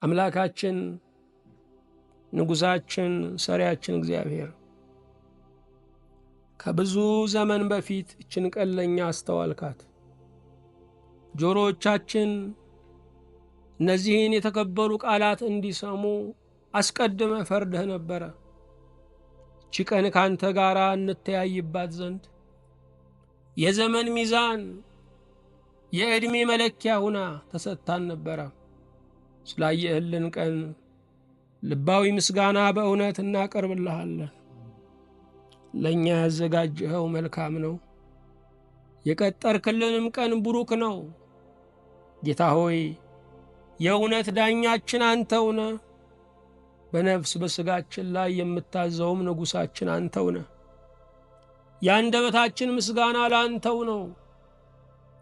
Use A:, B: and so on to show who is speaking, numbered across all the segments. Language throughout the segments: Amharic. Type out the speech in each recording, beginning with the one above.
A: አምላካችን ንጉሳችን ሰሪያችን እግዚአብሔር ከብዙ ዘመን በፊት እችን ቀን ለኛ አስተዋልካት። ጆሮዎቻችን እነዚህን የተከበሩ ቃላት እንዲሰሙ አስቀድመ ፈርደህ ነበረ። እቺ ቀን ካንተ ጋር እንተያይባት ዘንድ የዘመን ሚዛን የዕድሜ መለኪያ ሁና ተሰጥታን ነበረ። ስላየህልን ቀን ልባዊ ምስጋና በእውነት እናቀርብልሃለን። ለእኛ ያዘጋጀኸው መልካም ነው፣ የቀጠርክልንም ቀን ቡሩክ ነው። ጌታ ሆይ የእውነት ዳኛችን አንተው ነህ። በነፍስ በሥጋችን ላይ የምታዘውም ንጉሳችን አንተው ነህ። የአንደበታችን ምስጋና ለአንተው ነው፣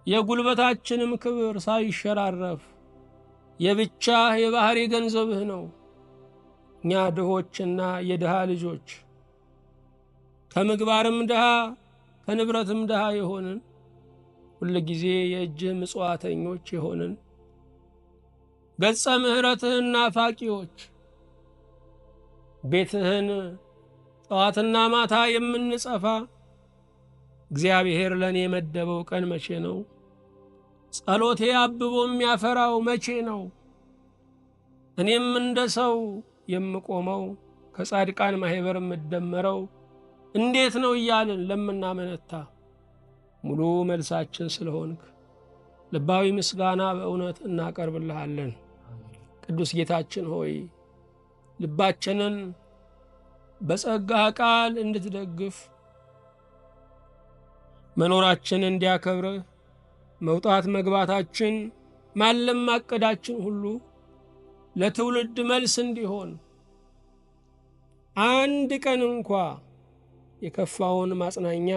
A: የጉልበታችንም ክብር ሳይሸራረፍ የብቻህ የባህሪ ገንዘብህ ነው። እኛ ድሆችና የድሃ ልጆች ከምግባርም ድሃ ከንብረትም ድሃ የሆንን ሁል ጊዜ የእጅህ ምጽዋተኞች የሆንን ገጸ ምሕረትህን ናፋቂዎች ቤትህን ጠዋትና ማታ የምንጸፋ እግዚአብሔር ለእኔ የመደበው ቀን መቼ ነው? ጸሎቴ አብቦ የሚያፈራው መቼ ነው? እኔም እንደ ሰው የምቆመው ከጻድቃን ማኅበር የምደመረው እንዴት ነው እያልን ለምናመነታ ሙሉ መልሳችን ስለሆንክ ልባዊ ምስጋና በእውነት እናቀርብልሃለን። ቅዱስ ጌታችን ሆይ ልባችንን በጸጋህ ቃል እንድትደግፍ መኖራችን እንዲያከብርህ መውጣት መግባታችን ማለም ማቀዳችን ሁሉ ለትውልድ መልስ እንዲሆን አንድ ቀን እንኳ የከፋውን ማጽናኛ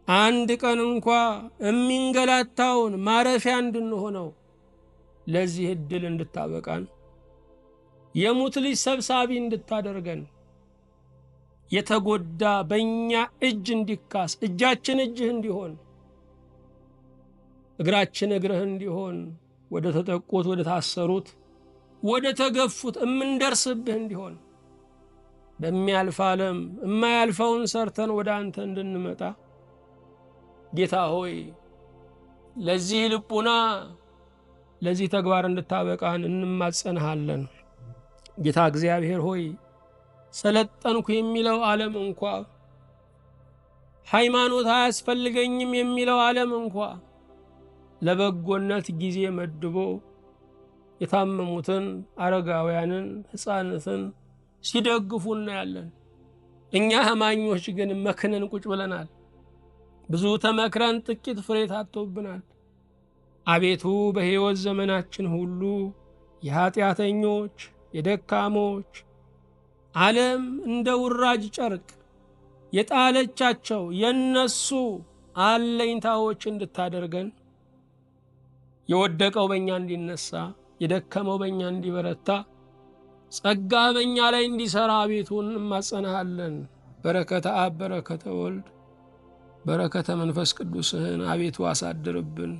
A: አንድ ቀን እንኳ የሚንገላታውን ማረፊያ እንድንሆነው ለዚህ ዕድል እንድታበቃን የሙት ልጅ ሰብሳቢ እንድታደርገን የተጎዳ በእኛ እጅ እንዲካስ እጃችን እጅህ እንዲሆን እግራችን እግርህ እንዲሆን ወደ ተጠቁት ወደ ታሰሩት ወደ ተገፉት እምንደርስብህ እንዲሆን በሚያልፍ ዓለም የማያልፈውን ሰርተን ወደ አንተ እንድንመጣ ጌታ ሆይ ለዚህ ልቡና ለዚህ ተግባር እንድታበቃን እንማጸንሃለን። ጌታ እግዚአብሔር ሆይ ሰለጠንኩ የሚለው ዓለም እንኳ ሃይማኖት አያስፈልገኝም የሚለው ዓለም እንኳ ለበጎነት ጊዜ መድቦ የታመሙትን አረጋውያንን ሕፃናትን ሲደግፉ እናያለን። እኛ ሕማኞች ግን መክነን ቁጭ ብለናል። ብዙ ተመክረን ጥቂት ፍሬ ታጥቶብናል። አቤቱ በሕይወት ዘመናችን ሁሉ የኀጢአተኞች የደካሞች ዓለም እንደ ውራጅ ጨርቅ የጣለቻቸው የነሱ አለኝታዎች እንድታደርገን የወደቀው በእኛ እንዲነሳ የደከመው በእኛ እንዲበረታ ጸጋ በእኛ ላይ እንዲሠራ አቤቱን እንማጸንሃለን። በረከተ አብ በረከተ ወልድ በረከተ መንፈስ ቅዱስህን አቤቱ አሳድርብን።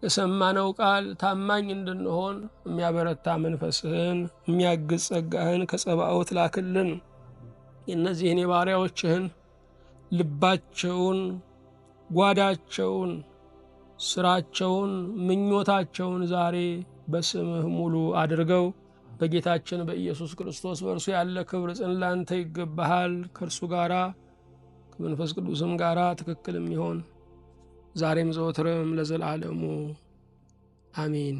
A: ለሰማነው ቃል ታማኝ እንድንሆን የሚያበረታ መንፈስህን የሚያግዝ ጸጋህን ከጸባኦት ላክልን። የእነዚህን የባሪያዎችህን ልባቸውን ጓዳቸውን ስራቸውን ምኞታቸውን ዛሬ በስምህ ሙሉ አድርገው በጌታችን በኢየሱስ ክርስቶስ በእርሱ ያለ ክብር ጽን ላንተ ይገባሃል። ከእርሱ ጋራ ከመንፈስ ቅዱስም ጋራ ትክክልም ይሆን ዛሬም ዘወትርም ለዘላለሙ አሜን።